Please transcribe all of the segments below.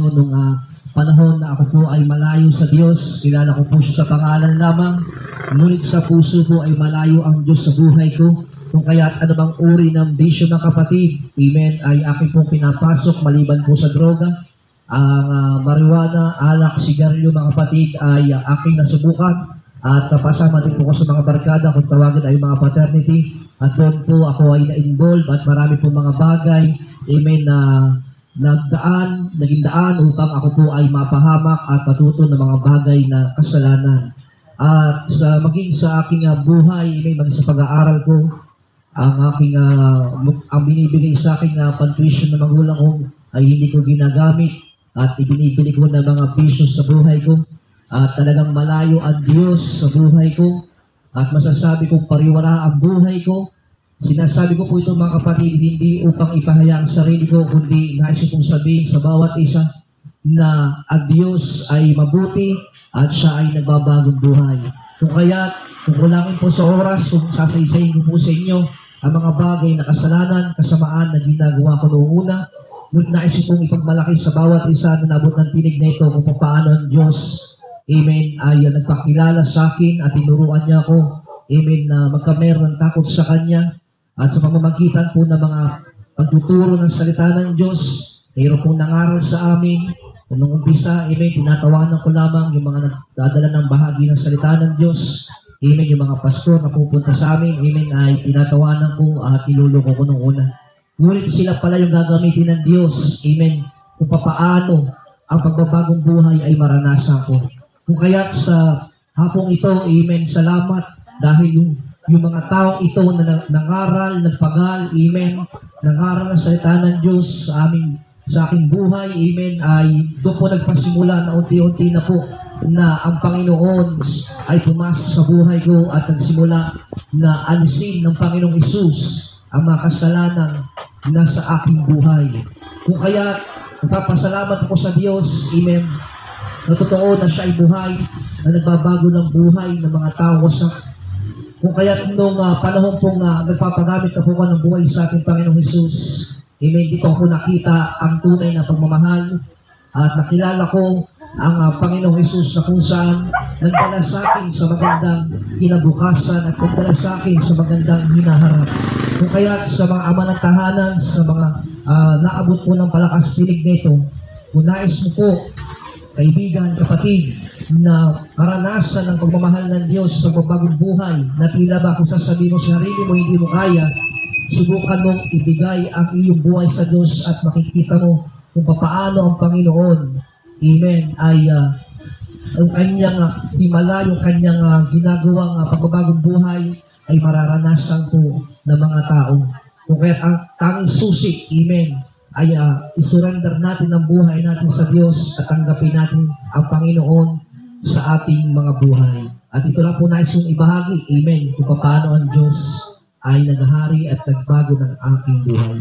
inyo nung panahon na ako po ay malayo sa Diyos. Kilala ko po siya sa pangalan lamang. Ngunit sa puso ko ay malayo ang Diyos sa buhay ko. Kung kaya't ano bang uri ng bisyo ng kapatid, amen, ay aking pong pinapasok maliban po sa droga. Ang marijuana, alak, sigarilyo mga kapatid ay aking nasubukan. At kapasama din po ko sa mga barkada kung tawagin ay mga fraternity. At doon po ako ay na-involve at marami po mga bagay, amen, na naging daan upang ako po ay mapahamak at matuto ng mga bagay na kasalanan. At maging sa aking buhay, amen, maging sa pag-aaral ko, ang binibigay sa aking tuition ng magulang ko ay hindi ko ginagamit at ibinibili ko ng mga bisyo sa buhay ko. At talagang malayo ang Diyos sa buhay ko at masasabi kong pariwara ang buhay ko. Sinasabi ko po ito mga kapatid, hindi upang ipahaya ang sarili ko, kundi nais kong sabihin sa bawat isa na ang Diyos ay mabuti at siya ay nagbabagong buhay. Kung kaya, kung kulangin po sa oras, kung sasaysayin ko po sa inyo ang mga bagay na kasalanan, kasamaan na ginagawa ko noong una, ngunit nais kong ipagmalaki sa bawat isa na nabot ng tinig na ito kung paano ang Diyos, amen, ay nagpakilala sa akin at tinuruan niya ako, amen, na magkameron ng takot sa Kanya. At sa pamamagitan po ng mga pagtuturo ng salita ng Diyos, mayroon pong nangaral sa amin. Kung nung umpisa, amen, tinatawanan ko lamang yung mga nagdadala ng bahagi ng salita ng Diyos. Amen, yung mga pastor na pupunta sa amin, amen, ay tinatawanan ko at niluloko ko nung una. Ngunit sila pala yung gagamitin ng Diyos, amen, kung papaano ang pagbabagong buhay ay maranasan ko. Kung kaya't sa hapong ito, amen, salamat dahil yung mga taong ito na nangaral, nagpagal, amen, nangaral ng salita ng Diyos sa aking buhay, amen, ay doon po nagpasimula na unti-unti na po na ang Panginoon ay pumasok sa buhay ko at nagsimula na alisin ng Panginoong Hesus ang mga kasalanan na sa aking buhay. Kung kaya, nagpapasalamat ako sa Diyos, amen, na totoo na siya ay buhay, na nagbabago ng buhay ng mga tao sa kung kaya nung panahon pong nagpapagamit na po ko ng buhay sa ating Panginoong Hesus, amen, dito ko nakita ang tunay na pagmamahal at nakilala ko ang Panginoong Hesus na kung saan nagdala sa akin sa magandang kinabukasan at nagdala sa akin sa magandang hinaharap. Kung kaya sa mga ama ng tahanan, sa mga naabot po ng palakas tinig nito, kung nais mo po, kaibigan, kapatid, na maranasan ang pagmamahal ng Diyos sa pagbagong buhay, na tila ba kung sasabihin mo sa sarili mo hindi mo kaya, subukan mong ibigay ang iyong buhay sa Diyos at makikita mo kung paano ang Panginoon, amen, ay ang kanyang himala, yung kanyang ginagawang pagbabagong buhay ay mararanasan po ng mga tao. Kung kaya ang tanging susi, amen, ay isurrender natin ang buhay natin sa Diyos at tanggapin natin ang Panginoon sa ating mga buhay. At ito lang po nais kong ibahagi, amen, kung paano ang Diyos ay naghahari at nagbago ng aking buhay.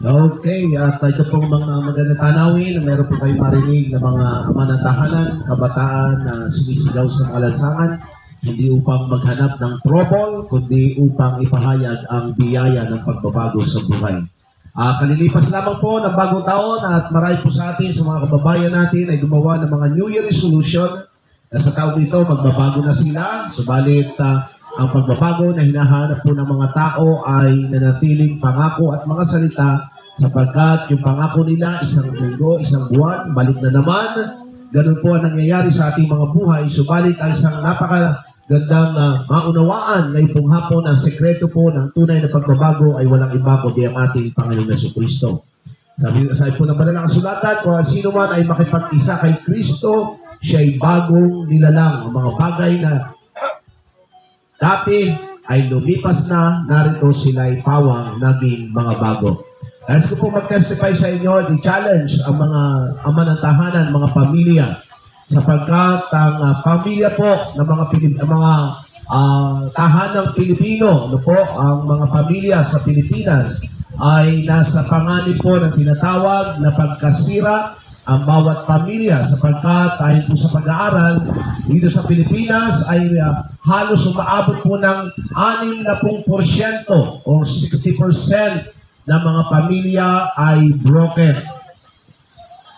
Okay, at ito pong mga magandang tanawin na meron po kayo marinig na mga ama ng tahanan, kabataan na sumisigaw sa mga lansangan, hindi upang maghanap ng trouble, kundi upang ipahayag ang biyaya ng pagbabago sa buhay. Kalilipas lamang po ng bagong taon at marami po sa atin, sa mga kababayan natin ay gumawa ng mga New Year resolution na sa taon ito magbabago na sila. Subalit ang pagbabago na hinahanap po ng mga tao ay nanatiling pangako at mga salita sapagkat yung pangako nila isang linggo, isang buwan, balik na naman. Ganun po ang nangyayari sa ating mga buhay. Subalit ay isang napakagandang maunawaan ngayong pong hapon ang sekreto po ng tunay na pagbabago ay walang iba kundi ang ating Panginoong Jesucristo. Sabi po ng banal na kasulatan, kung sino man ay makipag-isa kay Kristo, siya ay bagong nilalang. Ang mga bagay na dati ay lumipas na, narito sila ay pawang naging mga bago. Nais ko po mag-testify sa inyo, i-challenge ang mga ama ng tahanan, mga pamilya, sapagkat ang pamilya po ng mga tahanang Pilipino, ang mga pamilya sa Pilipinas ay nasa panganib po ng tinatawag na pagkasira ang bawat pamilya, sapagkat ayon po sa pag-aaral dito sa Pilipinas ay halos umaabot po ng 60% o 60% ng mga pamilya ay broken.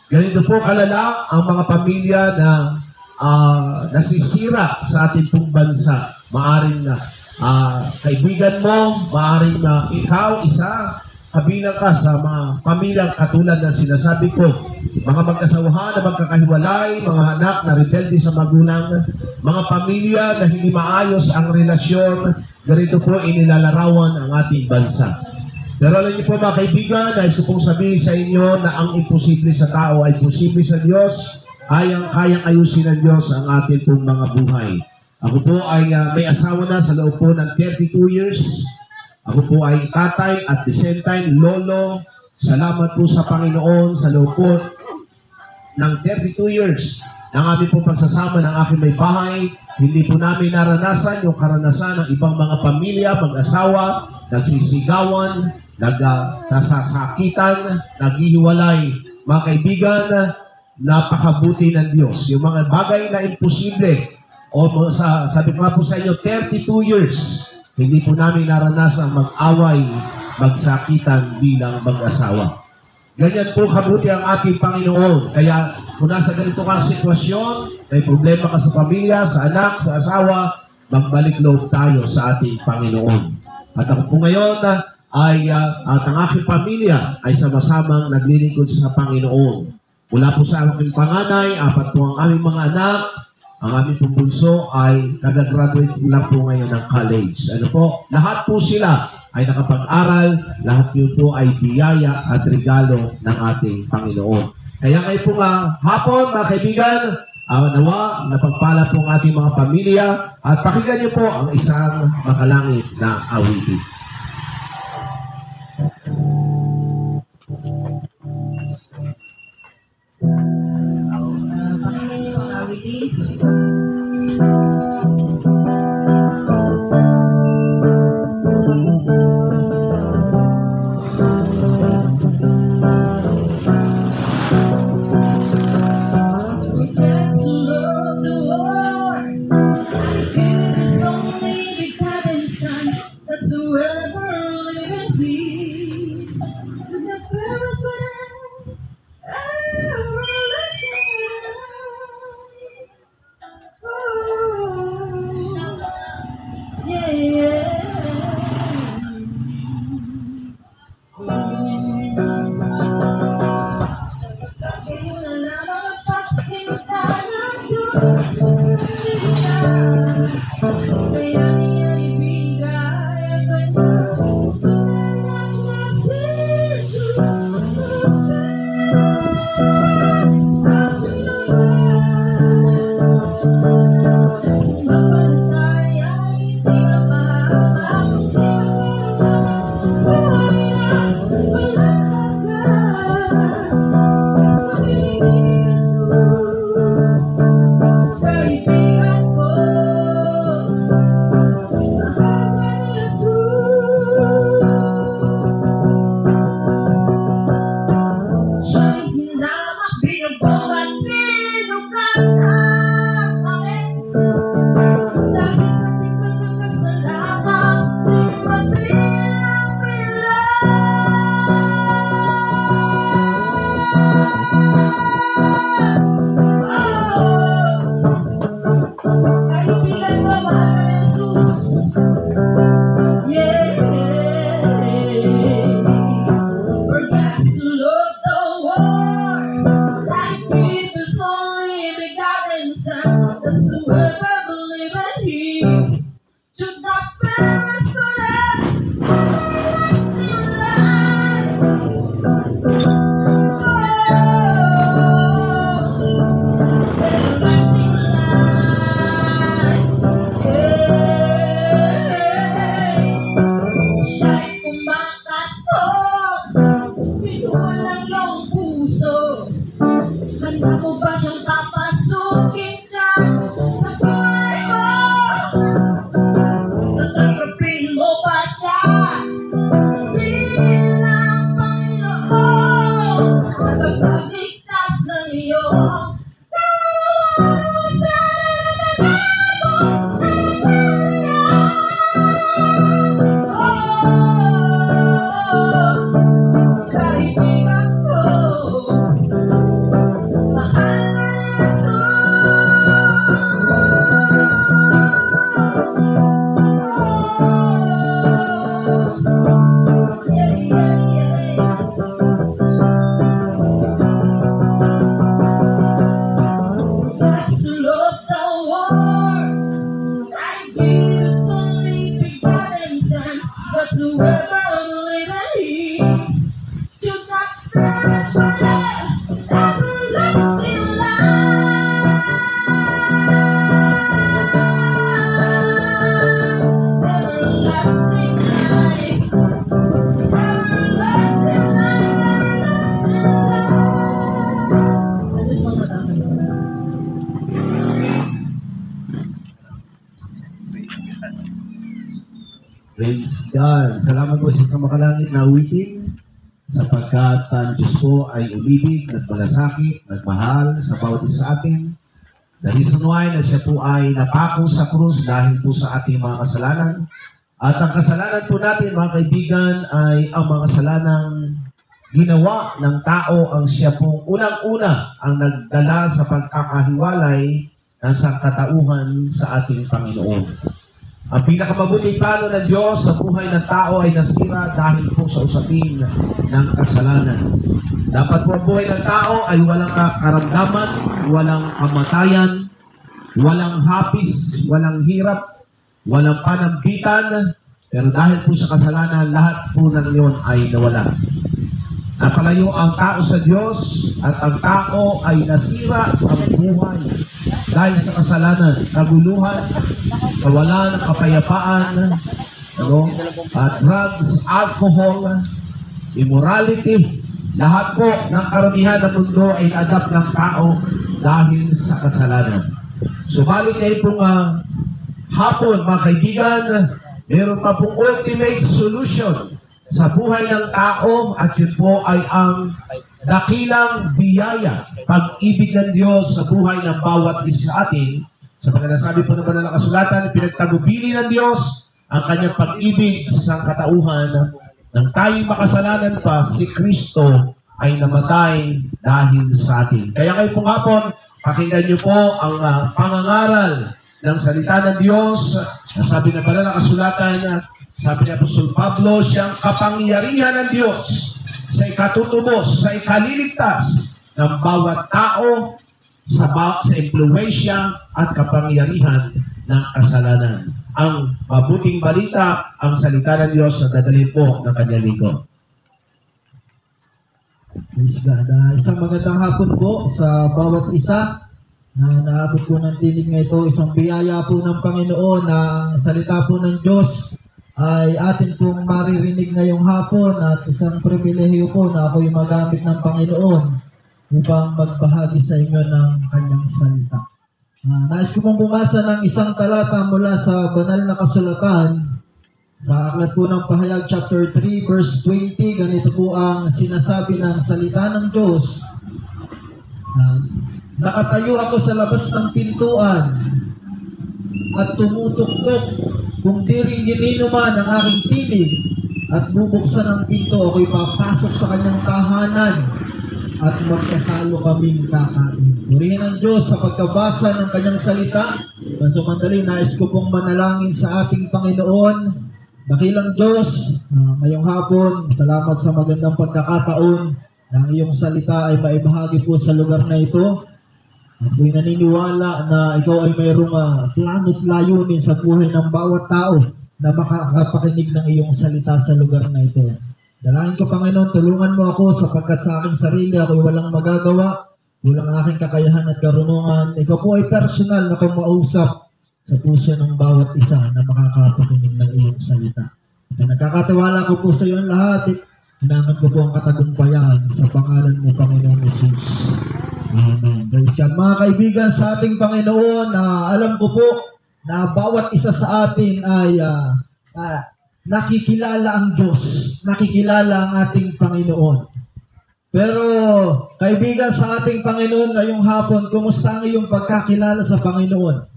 Ganito po kalala ang mga pamilya na nasisira sa ating pong bansa. Maaring kaibigan mo, maaring ikaw isa, kabilang ka sa mga pamilyang katulad na sinasabi ko. Mga mag-asawahan na magkakahiwalay, mga anak na rebelde sa magulang, mga pamilya na hindi maayos ang relasyon, ganito po inilalarawan ang ating bansa. Pero alam niyo po mga kaibigan, dahil pong sabihin sa inyo na ang imposible sa tao ay posible sa Diyos, kayang ayusin ng Diyos ang ating pong mga buhay. Ako po ay may asawa na sa loob po ng 32 years. Ako po ay tatay at the same time lolo. Salamat po sa Panginoon sa loob po ng 32 years ng aming po pagsasama ng aking may bahay. Hindi po namin naranasan yung karanasan ng ibang mga pamilya, mag-asawa, nagsisigawan, nasasakitan, naghihiwalay. Mga kaibigan, napakabuti ng Diyos. Yung mga bagay na imposible, sabi ko nga po sa inyo, 32 years, hindi po namin naranasan mag-away, magsakitan bilang mag-asawa. Ganyan po kabuti ang ating Panginoon. Kaya kung nasa ganito kang sitwasyon, may problema ka sa pamilya, sa anak, sa asawa, magbalik loob tayo sa ating Panginoon. At ako po ngayon at ang aking pamilya ay sama-samang naglilingkod sa Panginoon. Mula po sa aking panganay, 4 po ang aming mga anak. Ang aming pong bunso ay nag-graduate lang po ngayon ng college. Ano po? Lahat po sila ay nakapag-aral. Lahat yun po ay biyaya at regalo ng ating Panginoon. Kaya ngayon po hapon, mga kaibigan, nawa, napagpala po ang ating mga pamilya at pakinggan niyo po ang isang makalangit na awitin. Pakinggan niyo ang awitin. Praise God. Salamat po sa makalangit na awitin sapagkat ang Diyos po ay umibig, nagmalasakit, nagmahal sa bawat isa sa atin. The reason why na siya po ay napako sa krus dahil po sa ating mga kasalanan. At ang kasalanan po natin, mga kaibigan, ay ang mga kasalanang ginawa ng tao ang siya pong unang-una ang nagdala sa pagkakahiwalay ng sangkatauhan sa ating Panginoon. Ang pinakamabuting plano ng Diyos sa buhay ng tao ay nasira dahil po sa usapin ng kasalanan. Dapat po ang buhay ng tao ay walang karamdaman, walang kamatayan, walang hapis, walang hirap, walang panambitan, pero dahil po sa kasalanan, lahat po ng iyon ay nawala. Napalayo ang tao sa Diyos at ang tao ay nasira ang buhay dahil sa kasalanan, kaguluhan, kawalan ng kapayapaan, at drugs, alcohol, immorality, lahat po ng karamihan ng mundo ay adapt ng tao dahil sa kasalanan. Subalit ngayon pong hapon, mga kaibigan, meron pa pong ultimate solution sa buhay ng tao at yun po ay ang dakilang biyaya, pag-ibig ng Diyos sa buhay ng bawat isa sa atin. Sa pagkakasabi po naman ng kasulatan, pinagtagubili ng Diyos ang kanyang pag-ibig sa sangkatauhan. Nang tayo makasalanan pa, si Kristo ay namatay dahil sa atin. Kaya ngayon pong hapon, pakinggan niyo po ang pangangaral ng salita ng Diyos. Sabi na pala ng kasulatan, sabi ni Apostol Pablo, siyang kapangyarihan ng Diyos sa ikatutubos, sa ikaliligtas ng bawat tao sa impluwensya at kapangyarihan ng kasalanan. Ang mabuting balita, ang salita ng Diyos na dadalhin po ng kanyang lingkod. Praise God. Isang magandang hapon po sa bawat isa na naabot po ng tinig na ito. Isang biyaya po ng Panginoon na ang salita po ng Diyos ay atin pong maririnig ngayong hapon at isang pribilehiyo po na ako'y magamit ng Panginoon upang magbahagi sa inyo ng kanyang salita. Nais ko pong bumasa ng isang talata mula sa banal na kasulatan sa aklat po ng Pahayag chapter 3 verse 20. Ganito po ang sinasabi ng salita ng Diyos. Nakatayo ako sa labas ng pintuan at tumutuktok. Kung di rin ginino man ang aking tinig at bubuksan ang pinto, ako'y papasok sa kanyang tahanan at magkasalo kaming kakain. Purihin ang Diyos sa pagkabasa ng kanyang salita. Masumandali, nais ko pong manalangin sa ating Panginoon. Dakilang Diyos, ngayong hapon, salamat sa magandang pagkakataon na ang iyong salita ay maibahagi po sa lugar na ito. Ako'y naniniwala na ikaw ay mayroong plano't layunin sa buhay ng bawat tao na makakapakinig ng iyong salita sa lugar na ito. Dalangin ko, Panginoon, tulungan mo ako sapagkat sa aking sarili ako'y walang magagawa, walang aking kakayahan at karunungan. Ikaw po ay personal na kumausap sa puso ng bawat isa na makakapakinig ng iyong salita. At nagkakatiwala ko po sa iyo ang lahat. Hinaman ko po ang katagumpayan sa pangalan mo, Panginoon Jesus. Amen. Praise God. Mga kaibigan sa ating Panginoon, alam ko po na bawat isa sa atin ay nakikilala ang Diyos, nakikilala ang ating Panginoon. Pero kaibigan sa ating Panginoon ngayong hapon, kumusta ang iyong pagkakilala sa Panginoon?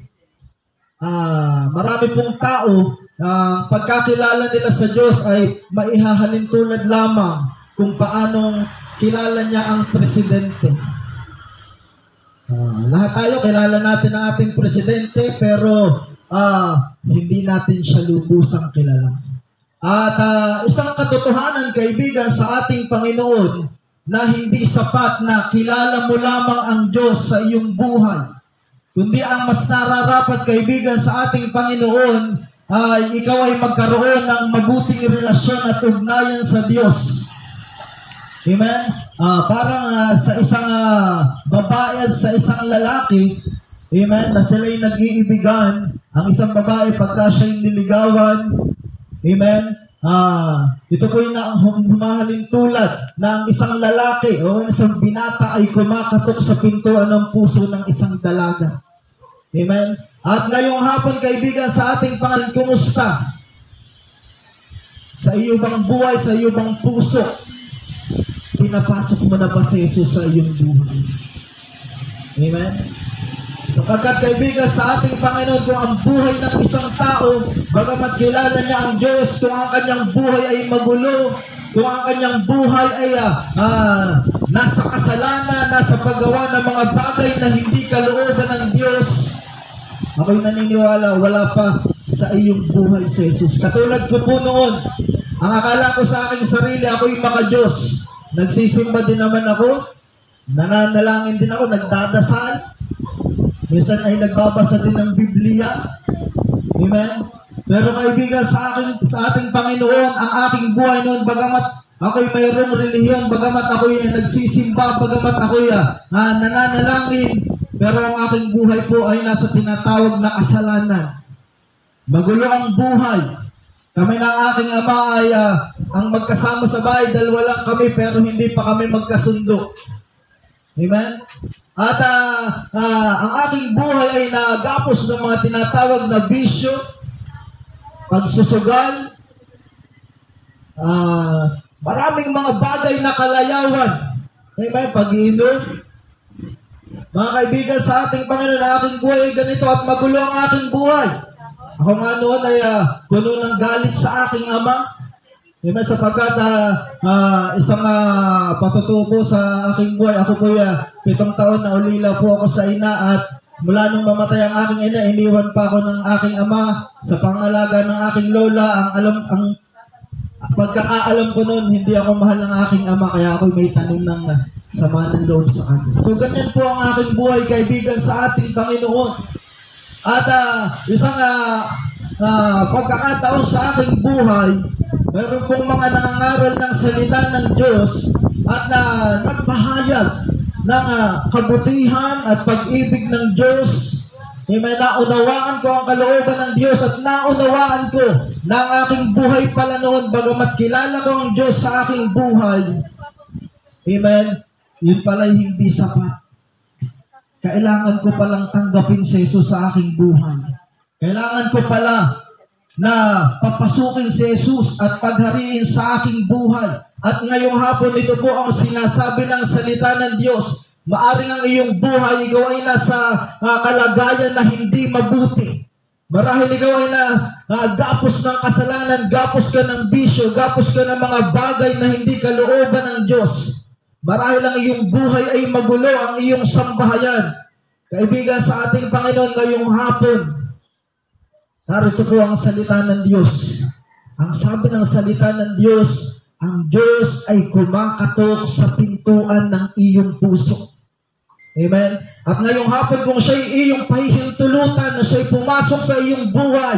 Marami pong tao na pagkakilala nila sa Diyos ay maihahalin tulad lamang kung paanong kilala niya ang presidente. Lahat tayo kilala natin ang ating presidente, pero hindi natin siya lubusang kilala. At isang katotohanan, kaibigan, sa ating Panginoon, na hindi sapat na kilala mo lamang ang Diyos sa iyong buhay, kundi ang mas nararapat, kaibigan, sa ating Panginoon ay ikaw ay magkaroon ng mabuting relasyon at ugnayan sa Diyos. Amen? Parang sa isang babae at sa isang lalaki, amen, na sila'y nag-iibigan. Ang isang babae, pagka siya'y niligawan, amen, ito po yung humahalin tulad na ang isang lalaki o isang binata ay kumakatok sa pintuan ng puso ng isang dalaga. Amen? At ngayong hapon, kaibigan, sa ating Panginoon, kumusta? Sa iyo bang buhay, sa iyo bang puso, pinapasok mo na ba si Jesus sa iyong buhay? Amen? Sapagkat, kaibigan, sa ating Panginoon, kung ang buhay ng isang tao, bagamat kilala niya ang Diyos, kung ang kanyang buhay ay magulo, kung ang kanyang buhay ay nasa kasalanan, nasa paggawa ng mga bagay na hindi kalooban ng Diyos, ako'y naniniwala, wala pa sa iyong buhay si Jesus. Katulad ko po noon, ang akala ko sa aking sarili, ako'y maka-Diyos. Nagsisimba din naman ako, nananalangin din ako, nagdadasal. Minsan ay nagbabasa din ng Biblia. Amen? Pero kaibigan, sa ating Panginoon, ang aking buhay noon, bagamat ako'y mayroong relihiyon, bagamat ako'y nagsisimba, bagamat ako'y nananalangin, pero ang aking buhay po ay nasa tinatawag na kasalanan. Magulo ang buhay. Kami ng aking ama ay ang magkasama sa bahay, dalawa lang kami, pero hindi pa kami magkasundo. Amen? At ang aking buhay ay nagapos ng mga tinatawag na bisyo, pagsusugal, maraming mga bagay na kalayawan. Amen? Pag-iinom. Mga kaibigan, sa ating Panginoon, ang aking buhay ay ganito at magulo ang aking buhay. Ako nga noon ay puno ng galit sa aking ama. Amen, sapagkat isang patutubo sa aking buhay. Ako po 7 taon na ulila po ako sa ina, at mula nung mamatay ang aking ina, iniwan pa ako ng aking ama sa pangalaga ng aking lola. Ang pagkakaalam ko noon, hindi ako mahal ng aking ama, kaya ako may tanim ng sama ng loob sa kanya. So ganyan po ang aking buhay, kaibigan, sa ating Panginoon. At isang pagkakataon sa aking buhay, meron pong mga nangangaral ng salita ng Diyos at nagpahayag ng kabutihan at pag-ibig ng Diyos. May naunawaan ko ang kalooban ng Diyos at naunawaan ko na ang aking buhay pala noon, bagamat kilala ko ang Diyos sa aking buhay, amen, yun pala'y hindi sapat. Kailangan ko palang tanggapin si Jesus sa aking buhay. Kailangan ko pala na papasukin si Jesus at paghariin sa aking buhay. At ngayong hapon, ito po ang sinasabi ng salita ng Diyos. Maaring ang iyong buhay, ikaw ay nasa kalagayan na hindi mabuti. Marahil ikaw ay gapos ng kasalanan, gapos ka ng bisyo, gapos ka ng mga bagay na hindi kalooban ng Diyos. Marahil ang iyong buhay ay magulo, ang iyong sambahayan. Kaibigan, sa ating Panginoon ngayong hapon, narito po ang salita ng Diyos. Ang sabi ng salita ng Diyos, ang Diyos ay kumakatok sa pintuan ng iyong puso. Amen? At ngayong hapon, kung siya'y iyong pahihintulutan na siya'y pumasok sa iyong buhay,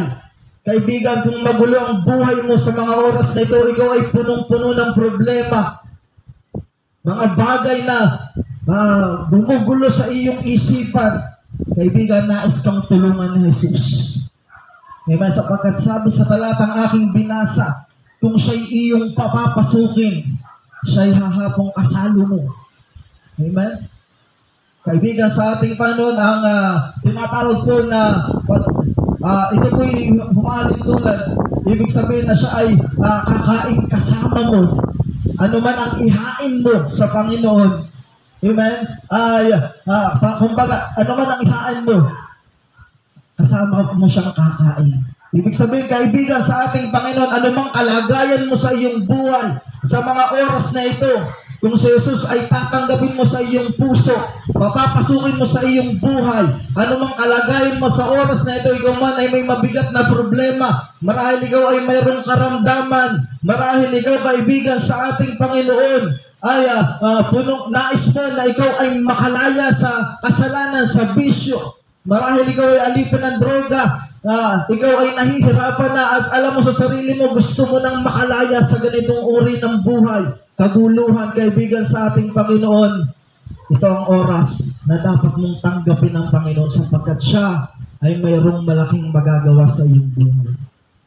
kaibigan, kung magulo ang buhay mo sa mga oras na ito, ikaw ay punong-puno ng problema. Mga bagay na bumugulo sa iyong isipan, kaibigan, nais kang tulungan ni Jesus. Amen? Sapagkat sabi sa talatang aking binasa, kung siya'y iyong papapasukin, siya'y hahapong kasalo mo. Amen? Kaibigan, sa ating Panginoon, ang tinatawag po na ito po'y humaling tulad. Ibig sabihin na siya ay kakain kasama mo. Ano man ang ihain mo sa Panginoon. Amen? Kumbaga, ano man ang ihain mo, kasama mo siyang kakain. Ibig sabihin, kaibigan, sa ating Panginoon, anumang kalagayan mo sa iyong buhay, sa mga oras na ito, Kung si Jesus ay tatanggapin mo sa iyong puso, papapasukin mo sa iyong buhay, anumang kalagayan mo sa oras na ito, ikaw man ay may mabigat na problema, marahil ikaw ay mayroong karamdaman, marahil ikaw kaibigan sa ating Panginoon, ay nais mo na ikaw ay makalaya sa kasalanan, sa bisyo, marahil ikaw ay alipin ng droga, ikaw ay nahihirapan na at alam mo sa sarili mo, gusto mo nang makalaya sa ganitong uri ng buhay, kaguluhan, kaibigan sa ating Panginoon. Ito ang oras na dapat mong tanggapin ng Panginoon sapagkat siya ay mayroong malaking magagawa sa iyong buhay.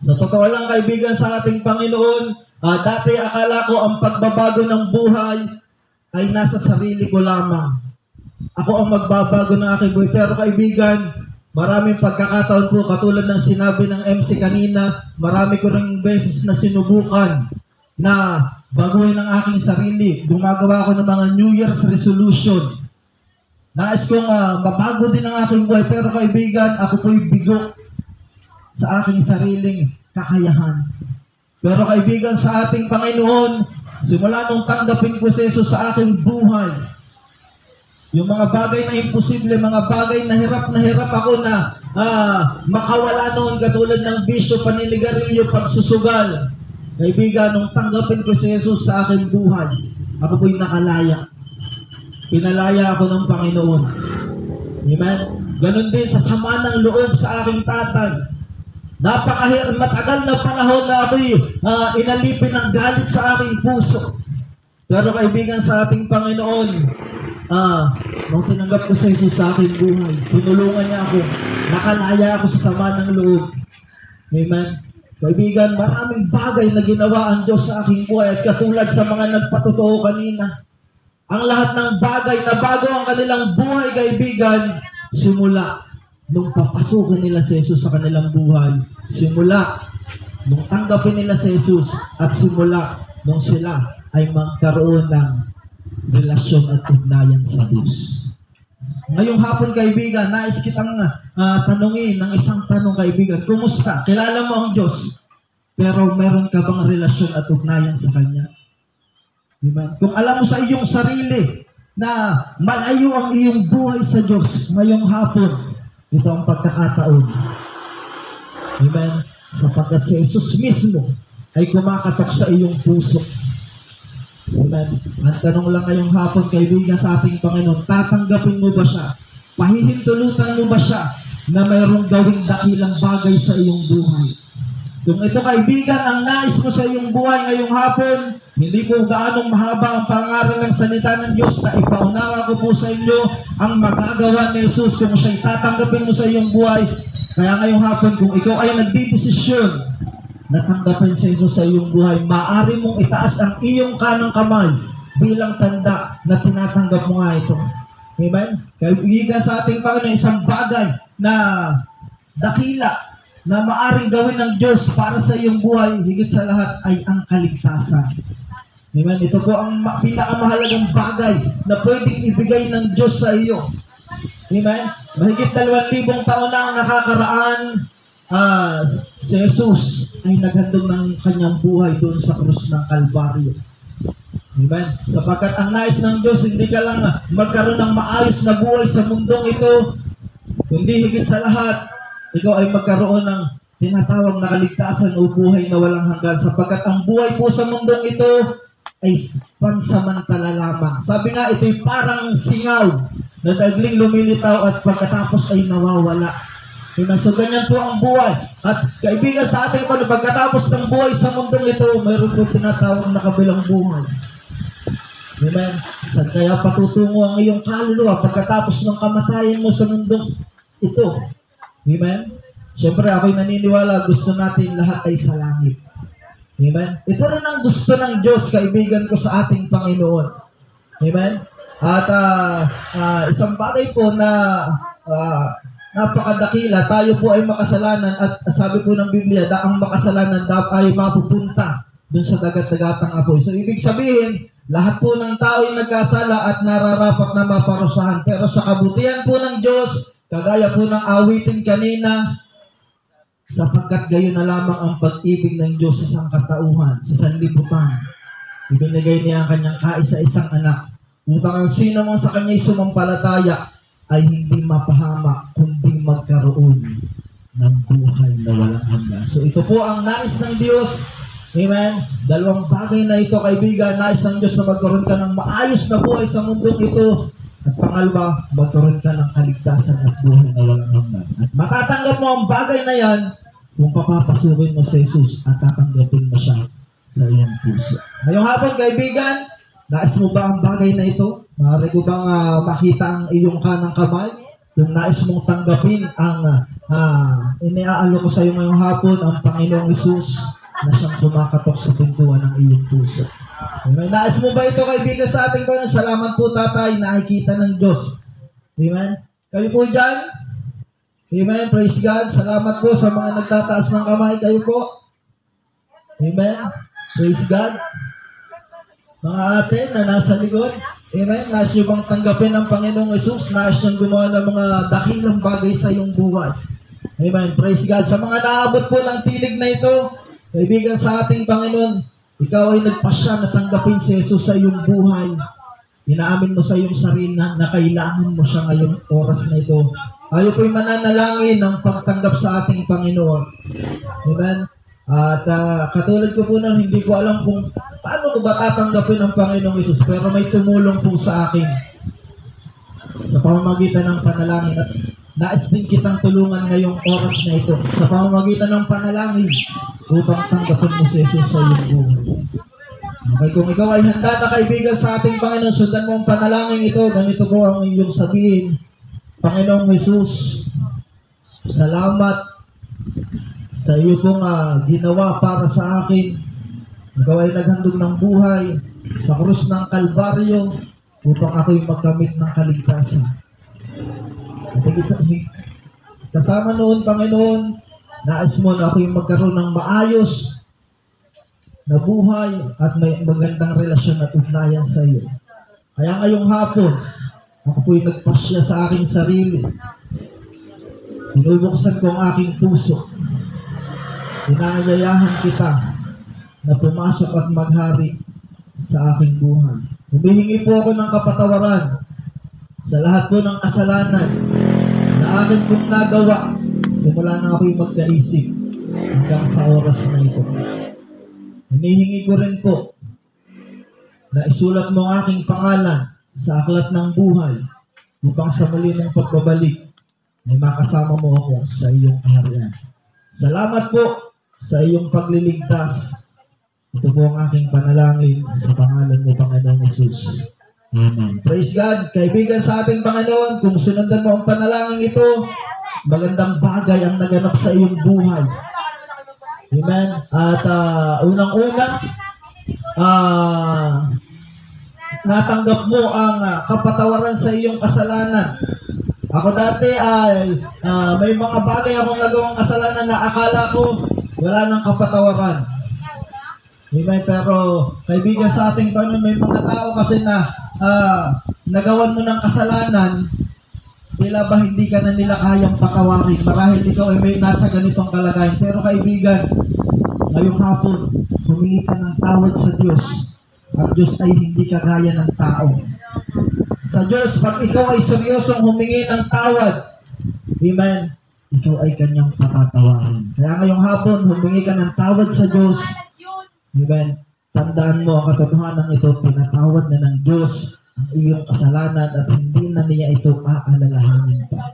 Sa totoo lang, kaibigan sa ating Panginoon, dati akala ko ang pagbabago ng buhay ay nasa sarili ko lamang. Ako ang magbabago ng aking buhay. Pero kaibigan, maraming pagkakataon po, katulad ng sinabi ng MC kanina, marami ko ring beses na sinubukan na baguhin ang aking sarili. Gumagawa ako ng mga New Year's resolution. Nais kong mabago din ang aking buhay. Pero kaibigan, ako po'y bigo sa aking sariling kakayahan. Pero kaibigan sa ating Panginoon, simula nung tanggapin ko si Jesus sa aking buhay, yung mga bagay na imposible, mga bagay na hirap ako na makawala noon, katulad ng bisyo, paninigarilyo, pagsusugal. Kaibigan, nung tanggapin ko si Jesus sa aking buhay, ako po'y nakalaya. Pinalaya ako ng Panginoon. Amen? Ganon din sa sama ng loob sa aking tatay. Matagal na panahon na ako'y inalipin ng galit sa aking puso. Pero kaibigan sa ating Panginoon, nung tinanggap ko si Jesus sa aking buhay, tinulungan niya ako, nakalaya ako sa sama ng loob. Amen? Kaibigan, maraming bagay na ginawa ang Diyos sa aking buhay at katulad sa mga nagpatotoo kanina, ang lahat ng bagay na bago ang kanilang buhay, kaibigan, simula nung papasukin nila si Jesus sa kanilang buhay, simula nung tanggapin nila si Jesus, at simula nung sila ay magkaroon ng relasyon at ugnayan sa Diyos. Ngayong hapon, kaibigan, nais kitang tanungin ng isang tanong, kaibigan. Kumusta? Kilala mo ang Diyos, pero meron ka bang relasyon at ugnayan sa Kanya? Diba? Kung alam mo sa iyong sarili na malayo ang iyong buhay sa Diyos, ngayong hapon, ito ang pagkakataon. Amen? Sapagkat si Jesus mismo ay kumakatok sa iyong puso. Amen? Ang tanong lang ngayong hapon, kaibigan sa ating Panginoon, tatanggapin mo ba siya? Pahihintulutan mo ba siya na mayroong gawing dakilang bagay sa iyong buhay? Kung ito, kaibigan, ang nais mo sa iyong buhay ngayong hapon, hindi po gaanong mahaba ang pangaral ng salita ng Diyos na ipaunawa ko po sa inyo ang magagawa ni Jesus kung siya'y tatanggapin mo sa iyong buhay. Kaya ngayong hapon, kung ikaw ay nagdidesisyon na tanggapin si Jesus sa iyong buhay, maaari mong itaas ang iyong kanang kamay bilang tanda na tinatanggap mo nga ito. Amen? Kaibigan sa ating Panginoon, isang bagay na dakila na maaring gawin ng Diyos para sa iyong buhay, higit sa lahat ay ang kaligtasan. Amen? Ito po ang pinakamahalagang bagay na pwedeng ibigay ng Diyos sa iyo. Amen? Mahigit 2,000 taon na ang nakakaraan, si Jesus ay naghandog ng kanyang buhay doon sa krus ng Kalbaryo. Amen? Sapagkat ang nais ng Diyos, hindi ka lang magkaroon ng maayos na buhay sa mundong ito, kundi higit sa lahat, ikaw ay magkaroon ng tinatawag na kaligtasan o buhay na walang hanggan. Sapagkat ang buhay po sa mundong ito ay pansamantala lamang. Sabi nga, ito'y parang singaw na dagling lumilitaw at pagkatapos ay nawawala. So ganyan po ang buhay. At kaibigan sa ating pagkatapos ng buhay sa mundong ito, mayroon po tinatawag na kabilang buhay. Amen? Kaya patutungo ang iyong kaluluwa pagkatapos ng kamatayan mo sa mundong ito. Amen? Siyempre, ako'y naniniwala, gusto natin lahat ay sa langit. Amen? Ito rin ang gusto ng Diyos, kaibigan ko sa ating Panginoon. Amen? At isang bagay po na napakadakila, tayo po ay makasalanan at sabi po ng Biblia, ang makasalanan ay mapupunta dun sa dagat-dagatang apoy. So, ibig sabihin, lahat po ng tao ay nagkasala at nararapat na maparusahan. Pero sa kabutihan po ng Diyos, kagaya po ng awitin kanina, sapagkat gayon na lamang ang pag-ibig ng Diyos sa sangkatauhan, sa sanlibutan. ibinigay niya ang kanyang kaisa-isang anak upang ang sino mang sa kanya'y sumampalataya ay hindi mapahamak kundi magkaroon ng buhay na walang hanggan. So ito po ang nais ng Diyos. Amen? Dalawang bagay na ito, kaibigan. Nais ng Diyos na magkaroon ka ng maayos na buhay sa mundong ito. At pangalawa, magkaroon ka ng kaligtasan at buhay na walang hanggan. At matatanggap mo ang bagay na yan kung papapasukin mo si Jesus at tatanggapin mo siya sa iyong puso. Ngayong hapon, kaibigan, nais mo ba ang bagay na ito? Maaari ko bang makita ang iyong kanang kamay? Kung nais mong tanggapin ang iniaalo ko sa iyo ngayong hapon, ang Panginoong Hesus na siyang kumakatok sa pintuan ng iyong puso. Amen. Nais mo ba ito, kaibigan, sa ating Panginoon? Salamat po, Tatay, nakikita ng Diyos. Amen. Kayo po dyan? Amen. Praise God. Salamat po sa mga nagtataas ng kamay. Kayo po. Amen. Praise God. Mga ate na nasa likod. Amen. Nais nyo bang tanggapin ang Panginoong Hesus? Nais nyo gumawa ng mga dakilang bagay sa iyong buhay. Amen. Praise God. Sa mga naabot po ng tinig na ito, kaibigan sa ating Panginoon, ikaw ay nagpasya na tanggapin si Jesus sa iyong buhay. Inaamin mo sa iyong sarili na kailangan mo siya ngayong oras na ito. Tayo po'y mananalangin ng pagtanggap sa ating Panginoon. Amen. At katulad ko po na hindi ko alam kung paano ko ba tatanggapin ang Panginoong Hesus, pero may tumulong po sa akin sa pamamagitan ng panalangin. At nais din kitang tulungan ngayong oras na ito sa pamamagitan ng panalangin upang tanggapin mo si Jesus sa iyong buhay. Okay, kung ikaw ay handa na, kaibigan, sa ating Panginoon, sundan mo ang panalangin ito. Ganito po ang iyong sabihin: Panginoong Hesus, salamat sa iyo pong ginawa para sa akin. Ikaw ay naghandog ng buhay sa krus ng Kalbaryo upang ako'y magkamit ng kaligtasan. At kasama noon, Panginoon, nais mo na ako'y magkaroon ng maayos na buhay at may magandang relasyon at ugnayan sa iyo. Kaya ngayong hapon, ako po'y nagpasya sa aking sarili. Binubuksan ko ang aking puso. Inaanyayahan kita na pumasok at maghari sa aking buhay. Humihingi po ako ng kapatawaran sa lahat po ng kasalanan na akin kong nagawa simula na ako'y magkaisip hanggang sa oras na ito. Hinihingi ko rin po na isulat mo ang aking pangalan sa aklat ng buhay upang sa muli mong pagbabalik ay makasama mo ako sa iyong kaharian. Salamat po sa iyong pagliligtas. Ito po ang aking panalangin sa pangalan mo, Panginoong Hesus. Amen. Praise God. Kaibigan sa ating Panginoon, kung sunundan mo ang panalangin ito, magandang bagay ang naganap sa iyong buhay. Amen. At unang-una, natanggap mo ang kapatawaran sa iyong kasalanan. Ako dati ay may mga bagay akong nagawang kasalanan na akala ko wala nang kapatawaran. Amen. Pero kaibigan sa ating Panginoon, may mga tao kasi na nagawan mo ng kasalanan, tila ba hindi ka na nila kayang patawarin marahil ikaw ay may nasa ganitong kalagayan. Pero kaibigan, ngayong hapon, humingi ka ng tawad sa Diyos. At Diyos ay hindi kagaya ng tao. Sa Diyos, pag ikaw ay seryosong humingi ng tawad, amen, ikaw ay kanyang patatawarin. Kaya ngayong hapon, humingi ka ng tawad sa Diyos. Amen. Tandaan mo ang katotohanan ito, pinatawad na ng Diyos ang iyong kasalanan at hindi na niya ito aalalahanin pa.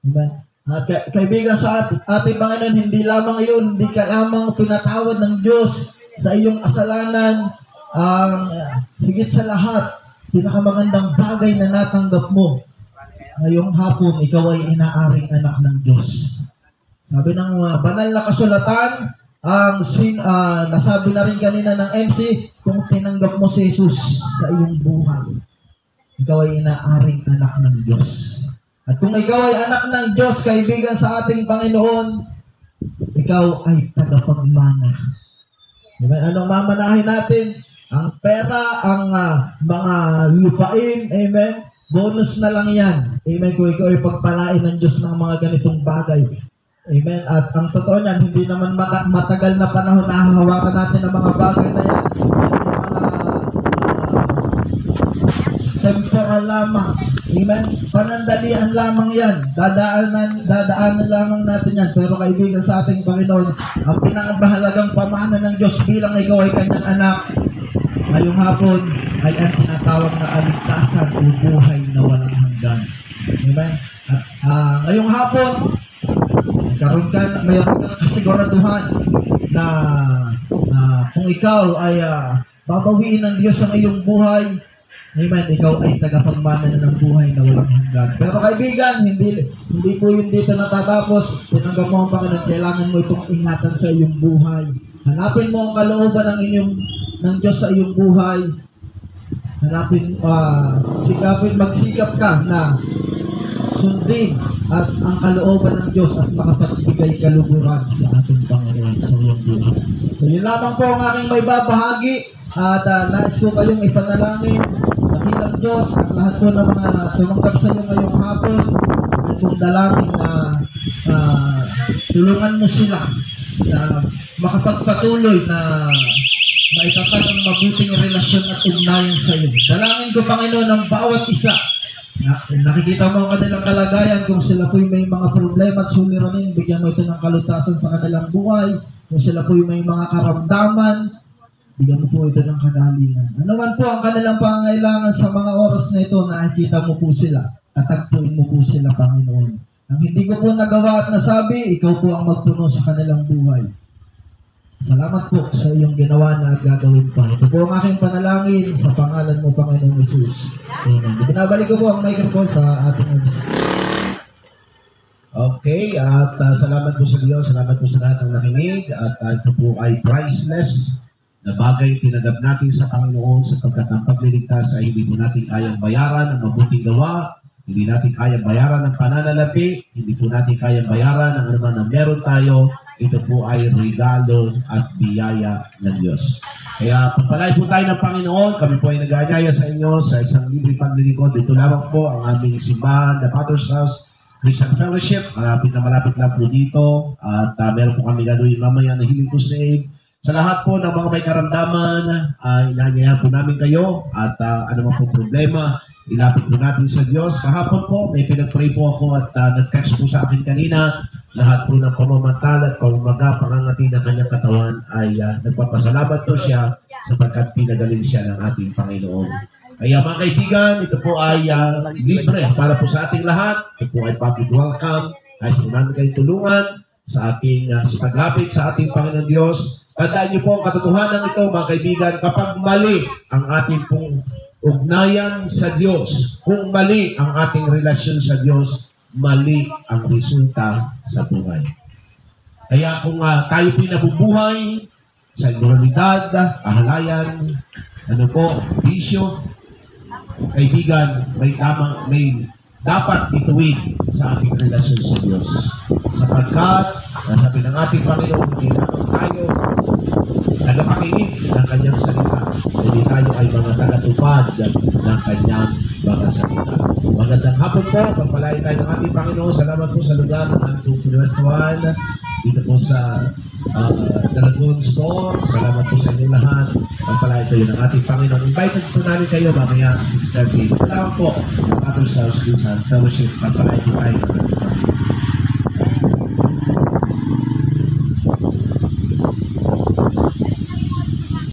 Amen. At kaibigan sa ating Panginoon, hindi lamang iyon, hindi ka lamang pinatawad ng Diyos sa iyong kasalanan. Ang higit sa lahat, pinakamagandang bagay na natanggap mo ngayong hapon, ikaw ay inaaring anak ng Diyos. Sabi ng banal na kasulatan, nasabi na rin kanina ng MC, kung tinanggap mo si Jesus sa iyong buhay, ikaw ay inaaring anak ng Diyos. At kung ikaw ay anak ng Diyos, kaibigan sa ating Panginoon, ikaw ay tagapagmana. Diba? Anong mamanahin natin? Ang pera, ang mga lupain, amen? Bonus na lang yan. Amen? Kung ikaw ay pagpalain ng Diyos ng mga ganitong bagay. Amen? At ang totoo niyan, hindi naman matagal na panahon na hahawakan natin ang mga bagay na yan. Yung mga temporal lamang. Amen? Panandalian lamang yan. Dadaanan lamang natin yan. Pero kaibigan sa ating Panginoon, ang pinakamahalagang pamana ng Diyos bilang ikaw ay kanyang anak, ngayong hapon ay ang tinatawag na kaligtasan o buhay na walang hanggan. Amen? Ngayong hapon, mayroon kang kasiguraduhan na kung ikaw ay babawiin ng Diyos ang iyong buhay, amen, ikaw ay tagapagmana na ng buhay na walang hanggan. Pero kaibigan, hindi po yun dito natatapos. Tinanggap mo ang Panginoon, kailangan mo itong ingatan sa iyong buhay. Hanapin mo ang kalooban ng Diyos sa iyong buhay. Magsikap ka na sundin at ang kalooban ng Diyos at makapagbigay kaluguran sa ating Panginoon sa iyong buhay. So yun lamang po ang aking may babahagi at nais ko kayong ipanalangin. Dakilang Diyos at lahat po ng mga tumanggap sa iyo ngayong hapon ay kong dalangin na tulungan mo sila na makapagpatuloy na maitatag ang mabuting relasyon at ugnayan sa iyo. Dalangin ko, Panginoon, ng bawat isa. Nakikita mo ang kanilang kalagayan, kung sila po'y may mga problema at suliranin, bigyan mo ito ng kalutasan sa kanilang buhay. Kung sila po'y may mga karamdaman, bigyan mo po ito ng kagalingan. Ano man po ang kanilang pangangailangan sa mga oras na ito, nakikita mo po sila at tagpuin mo po sila, Panginoon. Ang hindi ko po nagawa at nasabi, ikaw po ang magpuno sa kanilang buhay. Salamat po sa iyong ginawa na at gagawin pa. Ito po ang aking panalangin sa pangalan mo, Panginoong Jesus. Amen. Binabalik ko po ang microphone sa ating MC. Okay, at salamat po sa Diyos, salamat po sa lahat ng nakinig, at ito po ay priceless na bagay tinagap natin sa Panginoon sapagkat ang pagliligtas ay hindi po natin kayang bayaran ang mabuting gawa, hindi natin kayang bayaran ang pananalapi, hindi po natin kayang bayaran ang anuman na meron tayo. Ito po ay regalo at biyaya ng Diyos. Kaya pagpalay po tayo ng Panginoon, kami po ay nag-aanyaya sa inyo sa isang libre paglilingkod. Dito lamang po ang aming simbahan, The Father's House Christian Fellowship. Malapit lang po dito. At meron po kami gagawin mamaya na Healing Crusade. Sa lahat po ng mga may karamdaman, inaanyayahan po namin kayo. At ano man po problema, ilapit po natin sa Diyos. Kahapon po, may pinag-pray po ako at nag-text po sa akin kanina. Lahat po ng pamamantala at pamamaga, pangangati ng kanyang katawan ay nagpapasalamat po siya sapagkat pinagaling siya ng ating Panginoon. Kaya mga kaibigan, ito po ay libre para po sa ating lahat. Ito po ay public welcome. Ayos po namin kayong tulungan sa ating paglapit sa ating Panginoon Diyos. Tandaan niyo po ang katotohanan ito, mga kaibigan, kapag mali ang ating pong ugnayan sa Diyos, kung mali ang ating relasyon sa Diyos, mali ang resulta sa buhay. Kaya kung tayo pinabubuhay sa moralidad, kahalayan, bisyo, kaibigan, may dapat ituwid sa ating relasyon sa Diyos. Sapagkat, nasabi ng ating Panginoon, hindi naman tayo tagapakinig ng kanyang salita. Hindi tayo ay mga tagatupad ng kanyang mga salita. Magandang hapon po, pagpalain tayo ng ating Panginoon. Salamat po sa lugar ng ating pinwestuhan dito po sa Dragon Store. Salamat po sa inyo lahat. Pagpalain tayo ng ating Panginoon. Invited po namin kayo mamaya 6:30. Salamat po ng Father's House Christian Fellowship. Pagpalain po tayo ng